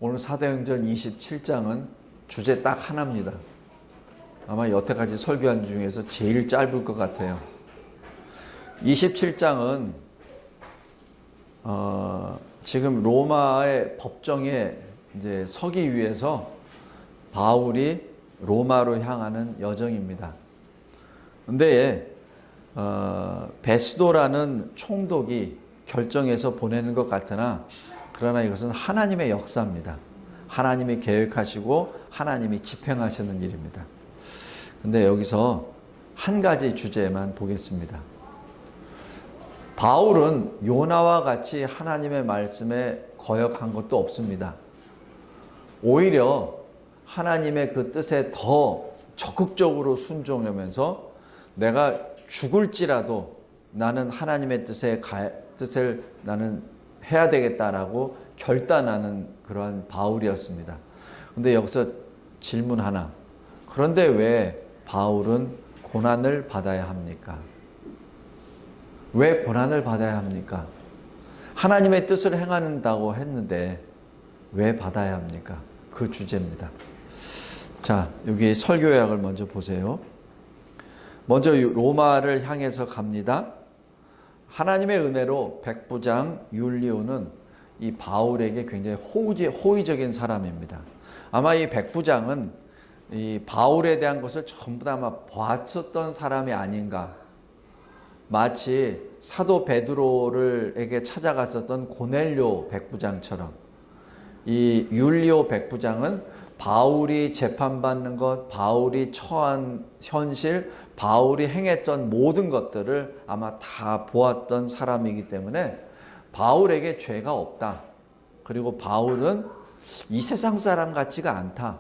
오늘 사도행전 27장은 주제 딱 하나입니다. 아마 여태까지 설교한 중에서 제일 짧을 것 같아요. 27장은 지금 로마의 법정에 이제 서기 위해서 바울이 로마로 향하는 여정입니다. 근데 베스도라는 총독이 결정해서 보내는 것 같으나 그러나 이것은 하나님의 역사입니다. 하나님이 계획하시고 하나님이 집행하시는 일입니다. 근데 여기서 한 가지 주제만 보겠습니다. 바울은 요나와 같이 하나님의 말씀에 거역한 것도 없습니다. 오히려 하나님의 그 뜻에 더 적극적으로 순종하면서 내가 죽을지라도 나는 하나님의 뜻을 나는 해야 되겠다라고 결단하는 그러한 바울이었습니다. 근데 여기서 질문 하나. 그런데 왜 바울은 고난을 받아야 합니까? 왜 고난을 받아야 합니까? 하나님의 뜻을 행한다고 했는데 왜 받아야 합니까? 그 주제입니다. 자, 여기 설교 요약을 먼저 보세요. 먼저 로마를 향해서 갑니다. 하나님의 은혜로 백부장 율리오는 이 바울에게 굉장히 호의적인 사람입니다. 아마 이 백부장은 이 바울에 대한 것을 전부 다 아마 봤었던 사람이 아닌가. 마치 사도 베드로에게 찾아갔었던 고넬료 백부장처럼 이 율리오 백부장은 바울이 재판받는 것, 바울이 처한 현실, 바울이 행했던 모든 것들을 아마 다 보았던 사람이기 때문에 바울에게 죄가 없다. 그리고 바울은 이 세상 사람 같지가 않다.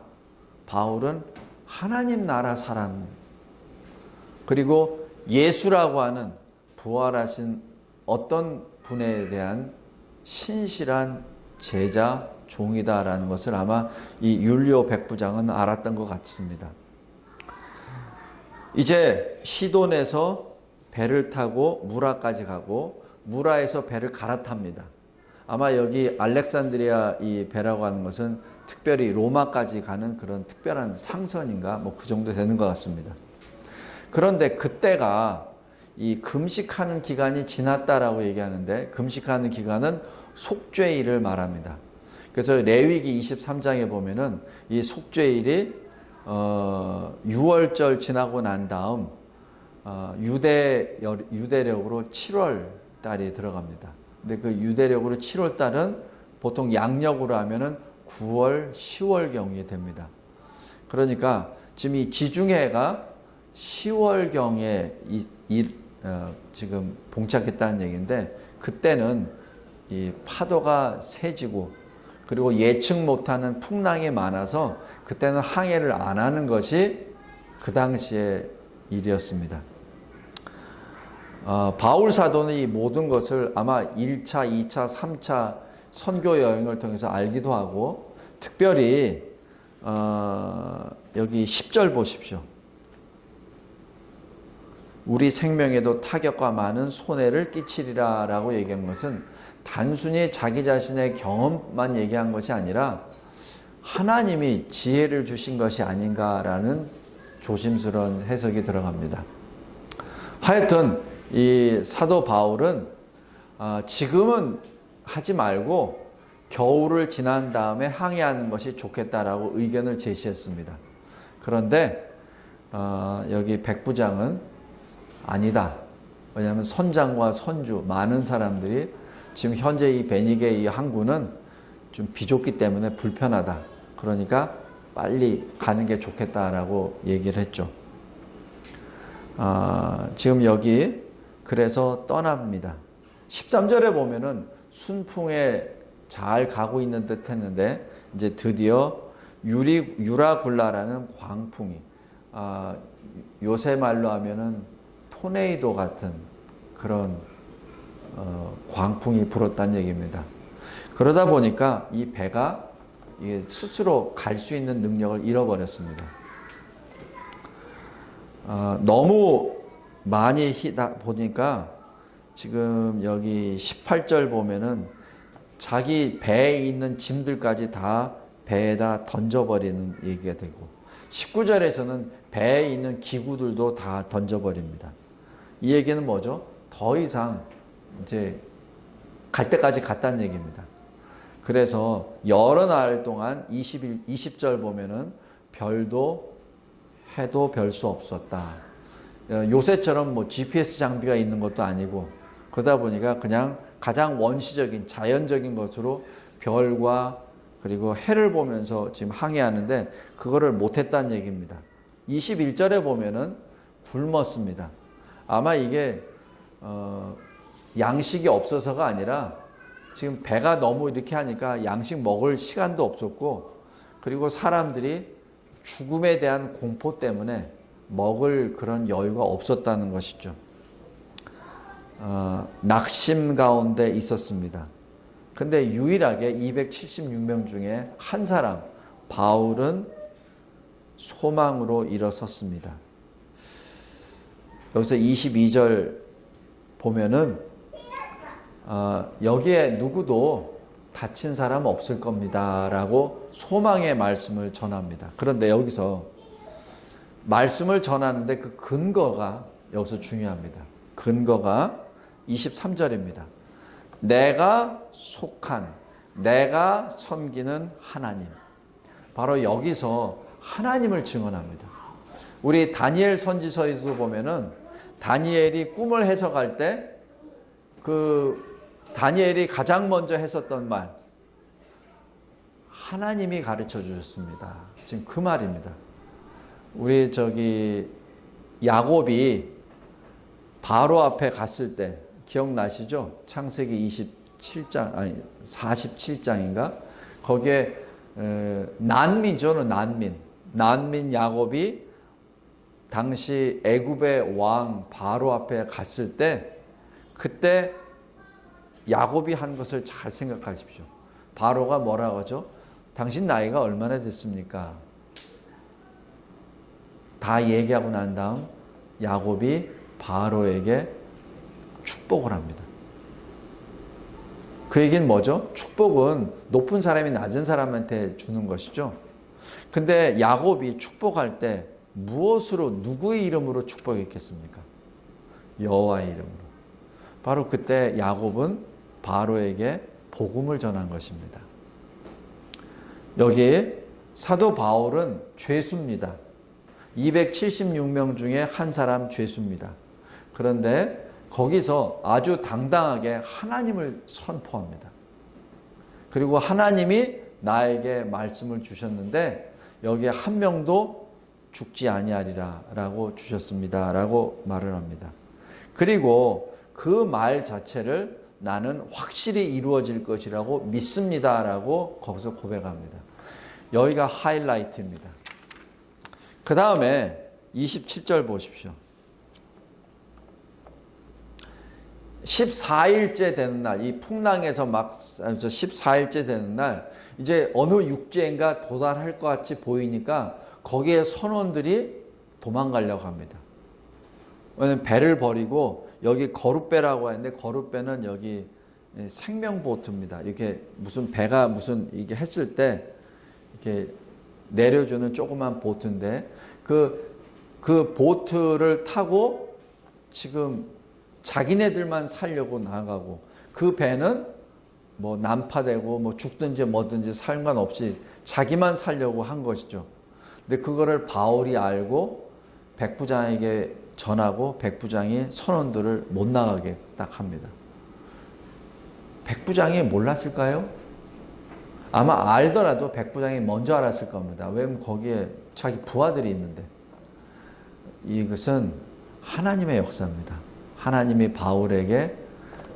바울은 하나님 나라 사람. 그리고 예수라고 하는 부활하신 어떤 분에 대한 신실한 제자, 종이다라는 것을 아마 이 율리오 백부장은 알았던 것 같습니다. 이제 시돈에서 배를 타고 무라까지 가고 무라에서 배를 갈아탑니다. 아마 여기 알렉산드리아 이 배라고 하는 것은 특별히 로마까지 가는 그런 특별한 상선인가 뭐 그 정도 되는 것 같습니다. 그런데 그때가 이 금식하는 기간이 지났다라고 얘기하는데 금식하는 기간은 속죄일을 말합니다. 그래서 레위기 23장에 보면은 이 속죄일이 6월절 지나고 난 다음 유대력으로 7월 달이 들어갑니다. 근데 그 유대력으로 7월 달은 보통 양력으로 하면은 9월, 10월경이 됩니다. 그러니까 지금 이 지중해가 10월경에 지금 봉착했다는 얘기인데 그때는 이 파도가 세지고 그리고 예측 못하는 풍랑이 많아서 그때는 항해를 안 하는 것이 그 당시의 일이었습니다. 바울 사도는 이 모든 것을 아마 1차, 2차, 3차 선교 여행을 통해서 알기도 하고 특별히 여기 10절 보십시오. 우리 생명에도 타격과 많은 손해를 끼치리라 라고 얘기한 것은 단순히 자기 자신의 경험만 얘기한 것이 아니라 하나님이 지혜를 주신 것이 아닌가라는 조심스러운 해석이 들어갑니다. 하여튼 이 사도 바울은 지금은 하지 말고 겨울을 지난 다음에 항해하는 것이 좋겠다라고 의견을 제시했습니다. 그런데 여기 백부장은 아니다. 왜냐하면 선장과 선주 많은 사람들이 지금 현재 이 베니게 이 항구는 좀 비좁기 때문에 불편하다. 그러니까 빨리 가는 게 좋겠다라고 얘기를 했죠. 지금 여기 그래서 떠납니다. 13절에 보면은 순풍에 잘 가고 있는 듯 했는데 이제 드디어 유라굴라라는 광풍이 요새 말로 하면은 토네이도 같은 그런 광풍이 불었다는 얘기입니다. 그러다 보니까 이 배가 스스로 갈 수 있는 능력을 잃어버렸습니다. 너무 많이 보니까 지금 여기 18절 보면은 자기 배에 있는 짐들까지 다 배에다 던져버리는 얘기가 되고 19절에서는 배에 있는 기구들도 다 던져버립니다. 이 얘기는 뭐죠? 더 이상 이제 갈 때까지 갔다는 얘기입니다. 그래서 여러 날 동안 20절 보면은 별도 해도 별 수 없었다. 요새처럼 뭐 GPS 장비가 있는 것도 아니고 그러다 보니까 그냥 가장 원시적인 자연적인 것으로 별과 그리고 해를 보면서 지금 항해하는데 그거를 못했다는 얘기입니다. 21절에 보면은 굶었습니다. 아마 이게 양식이 없어서가 아니라 지금 배가 너무 이렇게 하니까 양식 먹을 시간도 없었고 그리고 사람들이 죽음에 대한 공포 때문에 먹을 그런 여유가 없었다는 것이죠. 낙심 가운데 있었습니다. 근데 유일하게 276명 중에 한 사람 바울은 소망으로 일어섰습니다. 여기서 22절 보면은 여기에 누구도 다친 사람 없을 겁니다 라고 소망의 말씀을 전합니다. 그런데 여기서 말씀을 전하는데 그 근거가 여기서 중요합니다. 근거가 23절입니다. 내가 속한, 내가 섬기는 하나님. 바로 여기서 하나님을 증언합니다. 우리 다니엘 선지서에도 보면은 다니엘이 꿈을 해석할 때 다니엘이 가장 먼저 했었던 말, 하나님이 가르쳐 주셨습니다. 지금 그 말입니다. 우리 야곱이 바로 앞에 갔을 때 기억나시죠? 창세기 47장인가? 거기에 난민이죠, 난민 야곱이 당시 애굽의 왕 바로 앞에 갔을 때 그때 야곱이 한 것을 잘 생각하십시오. 바로가 뭐라고 하죠? 당신 나이가 얼마나 됐습니까? 다 얘기하고 난 다음 야곱이 바로에게 축복을 합니다. 그 얘기는 뭐죠? 축복은 높은 사람이 낮은 사람한테 주는 것이죠. 근데 야곱이 축복할 때 무엇으로, 누구의 이름으로 축복했겠습니까? 여호와의 이름으로. 바로 그때 야곱은 바로에게 복음을 전한 것입니다. 여기에 사도 바울은 죄수입니다. 276명 중에 한 사람 죄수입니다. 그런데 거기서 아주 당당하게 하나님을 선포합니다. 그리고 하나님이 나에게 말씀을 주셨는데 여기에 한 명도 죽지 아니하리라 라고 주셨습니다 라고 말을 합니다. 그리고 그 말 자체를 나는 확실히 이루어질 것이라고 믿습니다 라고 거기서 고백합니다. 여기가 하이라이트입니다. 그 다음에 27절 보십시오. 14일째 되는 날, 이 풍랑에서 14일째 되는 날, 이제 어느 육지인가 도달할 것 같이 보이니까 거기에 선원들이 도망가려고 합니다. 왜냐면 배를 버리고 여기 거룻배라고 하는데 거룻배는 여기 생명보트입니다. 이렇게 무슨 배가 무슨 이게 했을 때 이렇게 내려주는 조그만 보트인데 그 보트를 타고 지금 자기네들만 살려고 나가고 그 배는 뭐 난파되고 뭐 죽든지 뭐든지 상관없이 자기만 살려고 한 것이죠. 근데 그거를 바울이 알고 백부장에게 전하고 백부장이 선원들을 못 나가게 딱 합니다. 백부장이 몰랐을까요? 아마 알더라도 백부장이 먼저 알았을 겁니다. 왜냐면 거기에 자기 부하들이 있는데. 이것은 하나님의 역사입니다. 하나님이 바울에게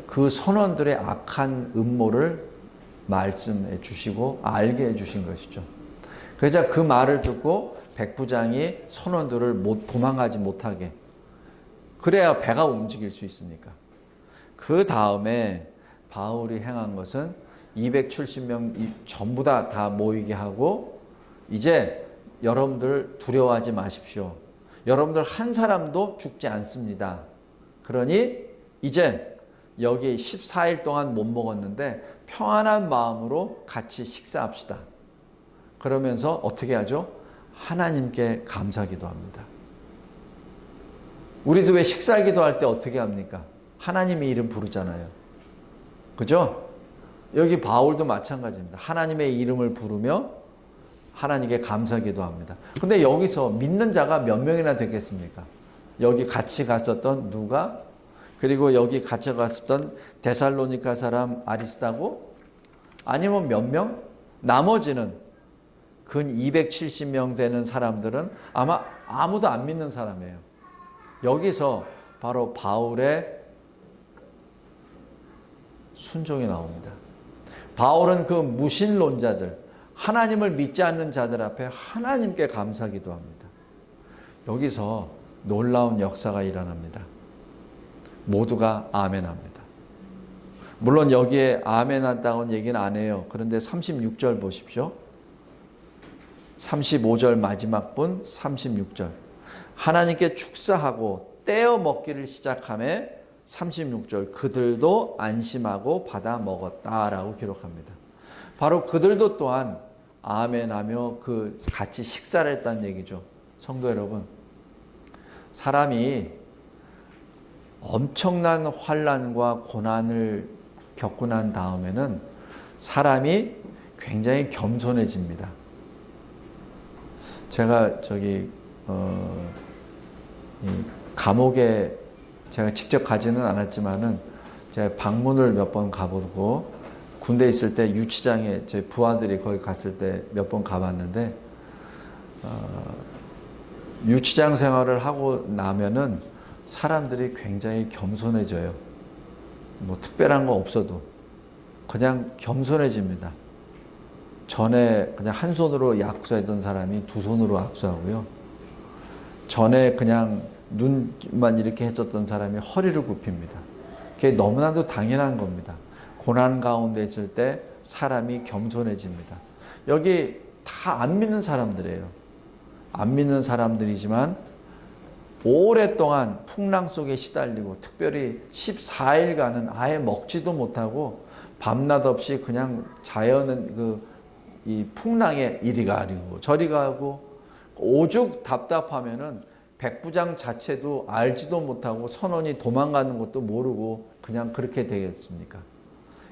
그 선원들의 악한 음모를 말씀해 주시고 알게 해 주신 것이죠. 그래서 그 말을 듣고 백부장이 선원들을 도망가지 못하게, 그래야 배가 움직일 수 있으니까. 그 다음에 바울이 행한 것은 270명 전부 다 모이게 하고, 이제 여러분들 두려워하지 마십시오. 여러분들 한 사람도 죽지 않습니다. 그러니 이제 여기 14일 동안 못 먹었는데 평안한 마음으로 같이 식사합시다. 그러면서 어떻게 하죠? 하나님께 감사기도 합니다. 우리도 왜 식사기도 할 때 어떻게 합니까? 하나님의 이름 부르잖아요. 그죠? 여기 바울도 마찬가지입니다. 하나님의 이름을 부르며 하나님께 감사기도 합니다. 근데 여기서 믿는 자가 몇 명이나 되겠습니까? 여기 같이 갔었던 누가, 그리고 여기 같이 갔었던 데살로니가 사람 아리스다고, 아니면 몇 명? 나머지는 근 270명 되는 사람들은 아마 아무도 안 믿는 사람이에요. 여기서 바로 바울의 순종이 나옵니다. 바울은 그 무신론자들, 하나님을 믿지 않는 자들 앞에 하나님께 감사기도 합니다. 여기서 놀라운 역사가 일어납니다. 모두가 아멘합니다. 물론 여기에 아멘한다고는 얘기는 안 해요. 그런데 36절 보십시오. 35절 마지막 분 36절. 하나님께 축사하고 떼어 먹기를 시작하며 36절 그들도 안심하고 받아 먹었다라고 기록합니다. 바로 그들도 또한 아멘하며 그 같이 식사를 했다는 얘기죠. 성도 여러분, 사람이 엄청난 환난과 고난을 겪고 난 다음에는 사람이 굉장히 겸손해집니다. 제가 감옥에 제가 직접 가지는 않았지만은 제가 방문을 몇 번 가보고 군대에 있을 때 유치장에 제 부하들이 거기 갔을 때 몇 번 가봤는데 유치장 생활을 하고 나면은 사람들이 굉장히 겸손해져요. 뭐 특별한 거 없어도 그냥 겸손해집니다. 전에 그냥 한 손으로 악수했던 사람이 두 손으로 악수하고요. 전에 그냥 눈만 이렇게 했었던 사람이 허리를 굽힙니다. 그게 너무나도 당연한 겁니다. 고난 가운데 있을 때 사람이 겸손해집니다. 여기 다 안 믿는 사람들이에요. 안 믿는 사람들이지만 오랫동안 풍랑 속에 시달리고 특별히 14일간은 아예 먹지도 못하고 밤낮 없이 그냥 자연은 이 풍랑에 이리 가고 저리 가고 오죽 답답하면은 백부장 자체도 알지도 못하고 선원이 도망가는 것도 모르고 그냥 그렇게 되겠습니까?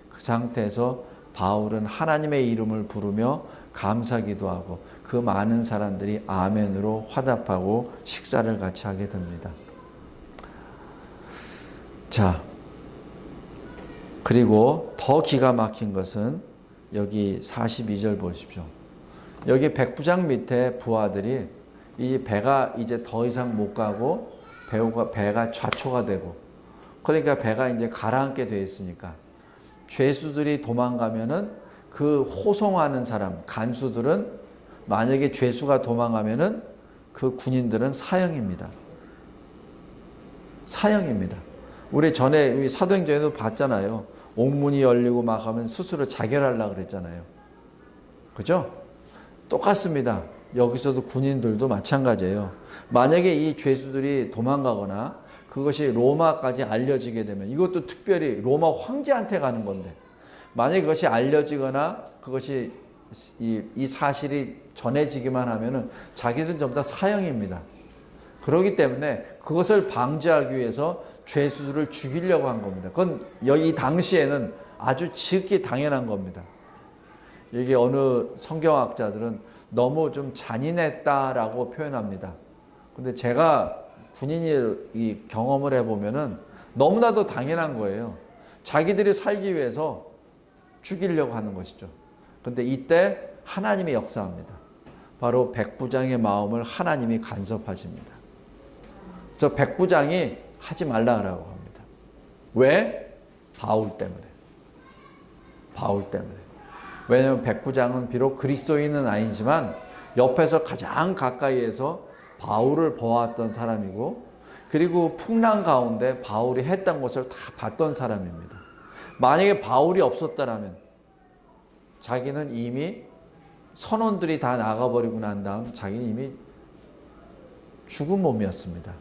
그 상태에서 바울은 하나님의 이름을 부르며 감사기도 하고 그 많은 사람들이 아멘으로 화답하고 식사를 같이 하게 됩니다. 자, 그리고 더 기가 막힌 것은 여기 42절 보십시오. 여기 백부장 밑에 부하들이 이 배가 이제 더 이상 못 가고 배가 좌초가 되고 그러니까 배가 이제 가라앉게 되어 있으니까 죄수들이 도망가면은 그 호송하는 사람, 간수들은 만약에 죄수가 도망가면은 그 군인들은 사형입니다. 사형입니다. 우리 전에 사도행전에도 봤잖아요. 옥문이 열리고 막 하면 스스로 자결하려고 그랬잖아요. 그죠? 똑같습니다. 여기서도 군인들도 마찬가지예요. 만약에 이 죄수들이 도망가거나 그것이 로마까지 알려지게 되면 이것도 특별히 로마 황제한테 가는 건데 만약에 그것이 알려지거나 그것이 이 사실이 전해지기만 하면은 자기들은 전부 다 사형입니다. 그렇기 때문에 그것을 방지하기 위해서 죄수들을 죽이려고 한 겁니다. 그건 이 당시에는 아주 지극히 당연한 겁니다. 이게 어느 성경학자들은 너무 좀 잔인했다라고 표현합니다. 근데 제가 군인이 이 경험을 해보면은 너무나도 당연한 거예요. 자기들이 살기 위해서 죽이려고 하는 것이죠. 근데 이때 하나님이 역사합니다. 바로 백부장의 마음을 하나님이 간섭하십니다. 그래서 백부장이 하지 말라고 합니다. 왜? 바울 때문에. 바울 때문에. 왜냐하면 백부장은 비록 그리스도인은 아니지만 옆에서 가장 가까이에서 바울을 보았던 사람이고 그리고 풍랑 가운데 바울이 했던 것을 다 봤던 사람입니다. 만약에 바울이 없었다면 자기는 이미 선원들이 다 나가버리고 난 다음 자기는 이미 죽은 몸이었습니다.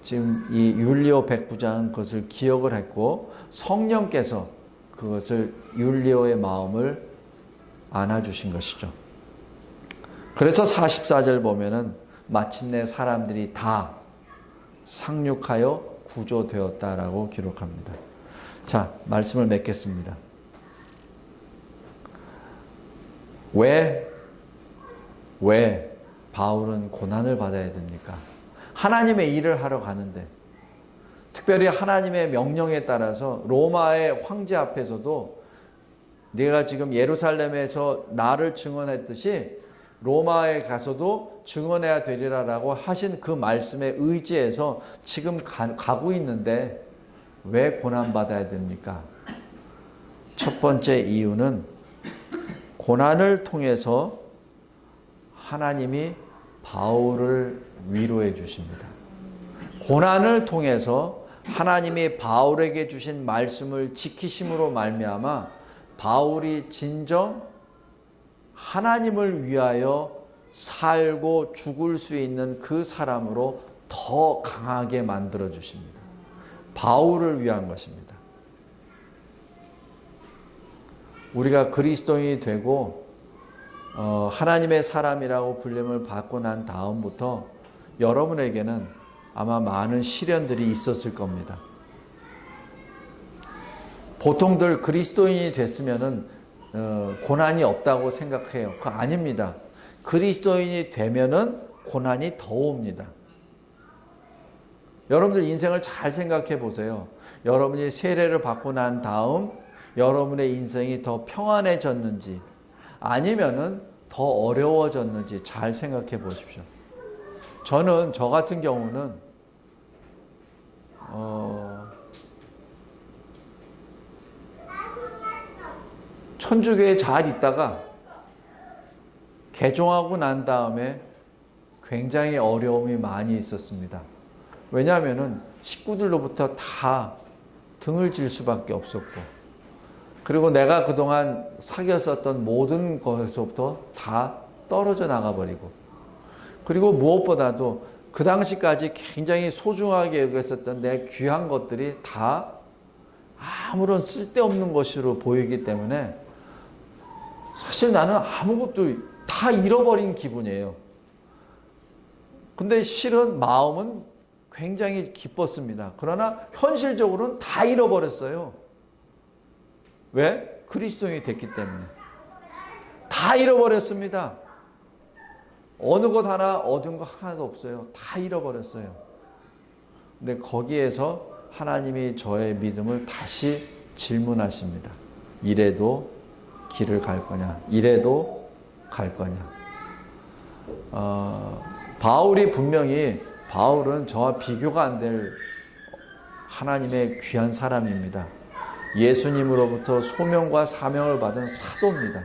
지금 이 율리오 백부장은 그것을 기억을 했고 성령께서 그것을 율리오의 마음을 안아주신 것이죠. 그래서 44절 보면은 마침내 사람들이 다 상륙하여 구조되었다라고 기록합니다. 자, 말씀을 맺겠습니다. 왜 바울은 고난을 받아야 됩니까? 하나님의 일을 하러 가는데, 특별히 하나님의 명령에 따라서 로마의 황제 앞에서도 네가 지금 예루살렘에서 나를 증언했듯이 로마에 가서도 증언해야 되리라라고 하신 그 말씀에 의지해서 지금 가고 있는데 왜 고난받아야 됩니까? 첫 번째 이유는 고난을 통해서 하나님이 바울을 위로해 주십니다. 고난을 통해서 하나님이 바울에게 주신 말씀을 지키심으로 말미암아 바울이 진정 하나님을 위하여 살고 죽을 수 있는 그 사람으로 더 강하게 만들어 주십니다. 바울을 위한 것입니다. 우리가 그리스도인이 되고 하나님의 사람이라고 불림을 받고 난 다음부터 여러분에게는 아마 많은 시련들이 있었을 겁니다. 보통들 그리스도인이 됐으면은 고난이 없다고 생각해요. 그거 아닙니다. 그리스도인이 되면은 고난이 더 옵니다. 여러분들 인생을 잘 생각해 보세요. 여러분이 세례를 받고 난 다음 여러분의 인생이 더 평안해졌는지 아니면은 더 어려워졌는지 잘 생각해 보십시오. 저 같은 경우는 천주교에 잘 있다가 개종하고 난 다음에 굉장히 어려움이 많이 있었습니다. 왜냐하면은 식구들로부터 다 등을 질 수밖에 없었고, 그리고 내가 그동안 사귀었었던 모든 것에서부터 다 떨어져 나가버리고, 그리고 무엇보다도 그 당시까지 굉장히 소중하게 여겼었던 내 귀한 것들이 다 아무런 쓸데없는 것으로 보이기 때문에 사실 나는 아무것도 다 잃어버린 기분이에요. 근데 실은 마음은 굉장히 기뻤습니다. 그러나 현실적으로는 다 잃어버렸어요. 왜? 그리스도인이 됐기 때문에. 다 잃어버렸습니다. 어느 것 하나 얻은 거 하나도 없어요. 다 잃어버렸어요. 근데 거기에서 하나님이 저의 믿음을 다시 질문하십니다. 이래도 길을 갈 거냐? 이래도 갈 거냐? 바울은 저와 비교가 안 될 하나님의 귀한 사람입니다. 예수님으로부터 소명과 사명을 받은 사도입니다.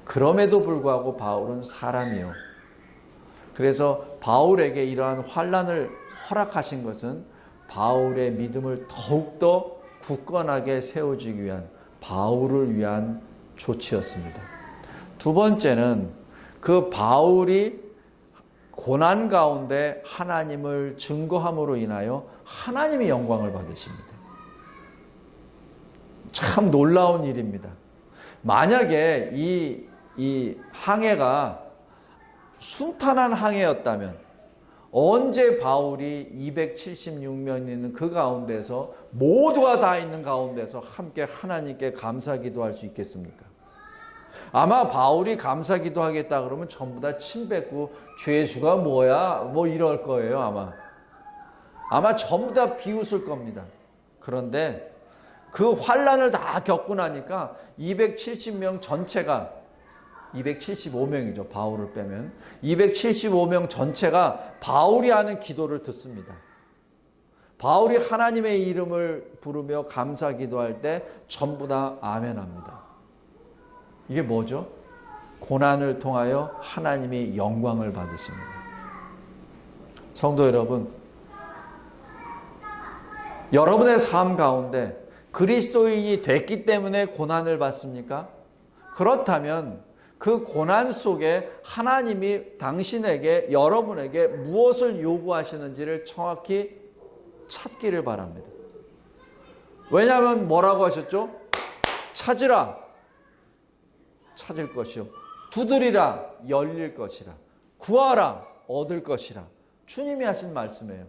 그럼에도 불구하고 바울은 사람이요. 그래서 바울에게 이러한 환난을 허락하신 것은 바울의 믿음을 더욱더 굳건하게 세워주기 위한, 바울을 위한 조치였습니다. 두 번째는 그 바울이 고난 가운데 하나님을 증거함으로 인하여 하나님의 영광을 받으십니다. 참 놀라운 일입니다. 만약에 이 항해가 순탄한 항해였다면 언제 바울이 276명 있는 그 가운데서 모두가 다 있는 가운데서 함께 하나님께 감사 기도할 수 있겠습니까? 아마 바울이 감사 기도하겠다 그러면 전부 다 침 뱉고 죄수가 뭐야? 뭐 이럴 거예요. 아마 전부 다 비웃을 겁니다. 그런데 그 환난을 다 겪고 나니까 270명 전체가, 275명이죠. 바울을 빼면 275명 전체가 바울이 하는 기도를 듣습니다. 바울이 하나님의 이름을 부르며 감사 기도할 때 전부 다 아멘합니다. 이게 뭐죠? 고난을 통하여 하나님이 영광을 받으십니다. 성도 여러분, 여러분의 삶 가운데 그리스도인이 됐기 때문에 고난을 받습니까? 그렇다면 그 고난 속에 하나님이 당신에게, 여러분에게 무엇을 요구하시는지를 정확히 찾기를 바랍니다. 왜냐하면 뭐라고 하셨죠? 찾으라 찾을 것이요 두드리라 열릴 것이라 구하라 얻을 것이라. 주님이 하신 말씀이에요.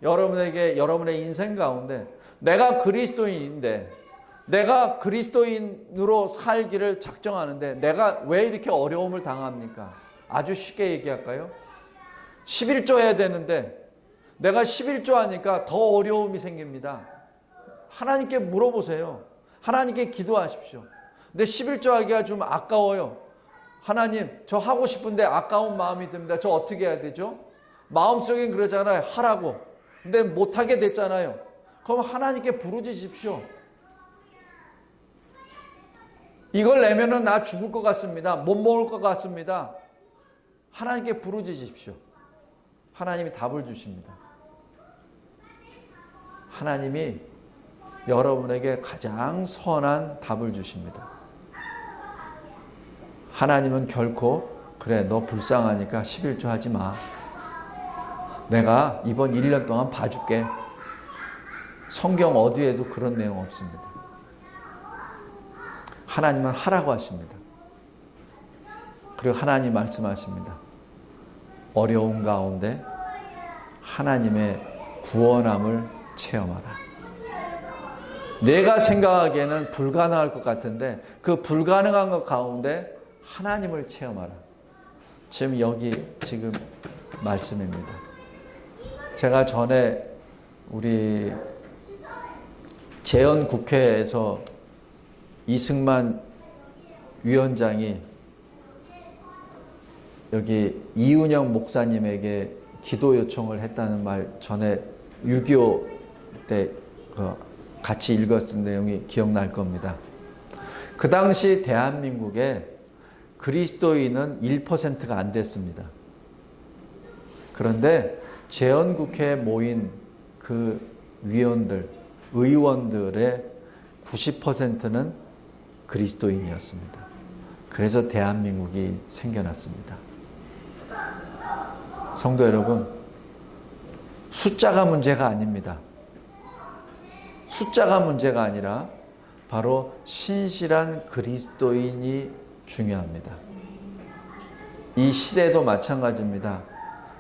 여러분에게 여러분의 인생 가운데 내가 그리스도인인데 내가 그리스도인으로 살기를 작정하는데 내가 왜 이렇게 어려움을 당합니까? 아주 쉽게 얘기할까요? 11조 해야 되는데 내가 11조 하니까 더 어려움이 생깁니다. 하나님께 물어보세요. 하나님께 기도하십시오. 근데 11조 하기가 좀 아까워요. 하나님, 저 하고 싶은데 아까운 마음이 듭니다. 저 어떻게 해야 되죠? 마음속엔 그러잖아요. 하라고. 근데 못하게 됐잖아요. 그럼 하나님께 부르짖으십시오. 이걸 내면은 나 죽을 것 같습니다. 못 먹을 것 같습니다. 하나님께 부르짖으십시오. 하나님이 답을 주십니다. 하나님이 여러분에게 가장 선한 답을 주십니다. 하나님은 결코 그래 너 불쌍하니까 11조 하지 마. 내가 이번 1년 동안 봐줄게. 성경 어디에도 그런 내용 없습니다. 하나님은 하라고 하십니다. 그리고 하나님 말씀하십니다. 어려운 가운데 하나님의 구원함을 체험하라. 내가 생각하기에는 불가능할 것 같은데 그 불가능한 것 가운데 하나님을 체험하라. 지금 여기 지금 말씀입니다. 제가 전에 우리 재헌국회에서 이승만 위원장이 여기 이은영 목사님에게 기도 요청을 했다는 말 전에 6.25 때 같이 읽었던 내용이 기억날 겁니다. 그 당시 대한민국에 그리스도인은 1%가 안 됐습니다. 그런데 재헌국회에 모인 그 위원들, 의원들의 90%는 그리스도인이었습니다. 그래서 대한민국이 생겨났습니다. 성도 여러분, 숫자가 문제가 아닙니다. 숫자가 문제가 아니라 바로 신실한 그리스도인이 중요합니다. 이 시대도 마찬가지입니다.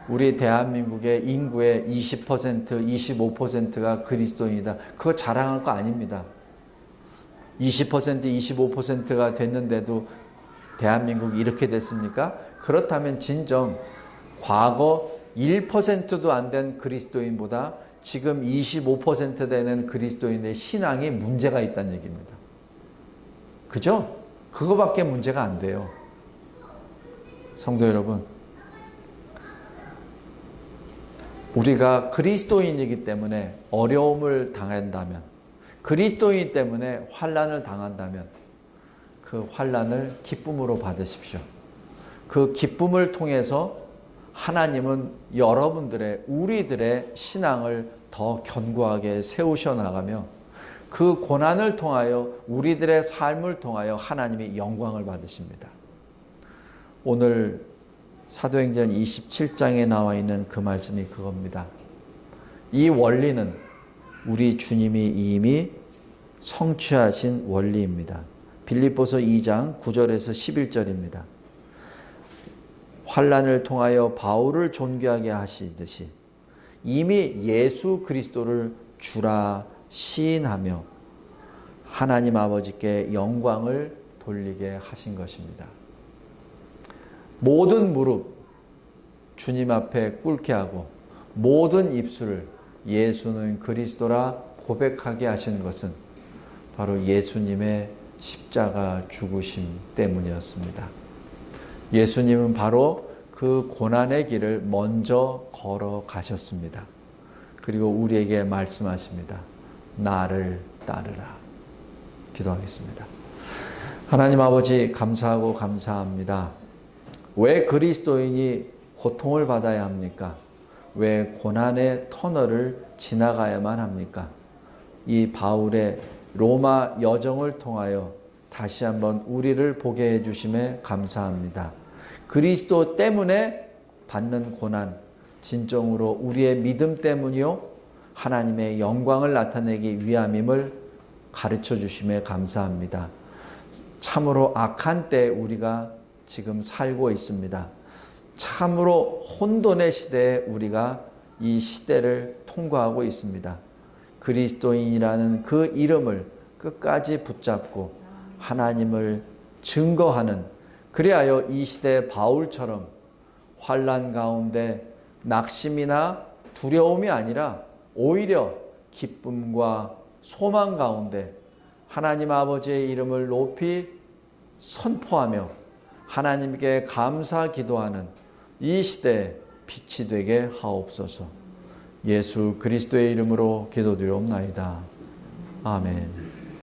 우리 대한민국의 인구의 20%, 25%가 그리스도인이다. 그거 자랑할 거 아닙니다. 20%, 25%가 됐는데도 대한민국이 이렇게 됐습니까? 그렇다면 진정 과거 1%도 안 된 그리스도인보다 지금 25% 되는 그리스도인의 신앙이 문제가 있다는 얘기입니다. 그죠? 그거밖에 문제가 안 돼요. 성도 여러분, 우리가 그리스도인이기 때문에 어려움을 당한다면, 그리스도인 때문에 환난을 당한다면 그 환난을 기쁨으로 받으십시오. 그 기쁨을 통해서 하나님은 여러분들의, 우리들의 신앙을 더 견고하게 세우셔 나가며 그 고난을 통하여 우리들의 삶을 통하여 하나님이 영광을 받으십니다. 오늘 사도행전 27장에 나와 있는 그 말씀이 그겁니다. 이 원리는 우리 주님이 이미 성취하신 원리입니다. 빌립보서 2장 9절에서 11절입니다. 환난을 통하여 바울을 존귀하게 하시듯이 이미 예수 그리스도를 주라 시인하며 하나님 아버지께 영광을 돌리게 하신 것입니다. 모든 무릎 주님 앞에 꿇게 하고 모든 입술을 예수는 그리스도라 고백하게 하신 것은 바로 예수님의 십자가 죽으심 때문이었습니다. 예수님은 바로 그 고난의 길을 먼저 걸어가셨습니다. 그리고 우리에게 말씀하십니다. 나를 따르라. 기도하겠습니다. 하나님 아버지 감사하고 감사합니다. 왜 그리스도인이 고통을 받아야 합니까? 왜 고난의 터널을 지나가야만 합니까? 이 바울의 로마 여정을 통하여 다시 한번 우리를 보게 해주심에 감사합니다. 그리스도 때문에 받는 고난, 진정으로 우리의 믿음 때문이요 하나님의 영광을 나타내기 위함임을 가르쳐 주심에 감사합니다. 참으로 악한 때 우리가 지금 살고 있습니다. 참으로 혼돈의 시대에 우리가 이 시대를 통과하고 있습니다. 그리스도인이라는 그 이름을 끝까지 붙잡고 하나님을 증거하는, 그리하여 이 시대 바울처럼 환난 가운데 낙심이나 두려움이 아니라 오히려 기쁨과 소망 가운데 하나님 아버지의 이름을 높이 선포하며 하나님께 감사 기도하는 이 시대에 빛이 되게 하옵소서. 예수 그리스도의 이름으로 기도드리옵나이다. 아멘.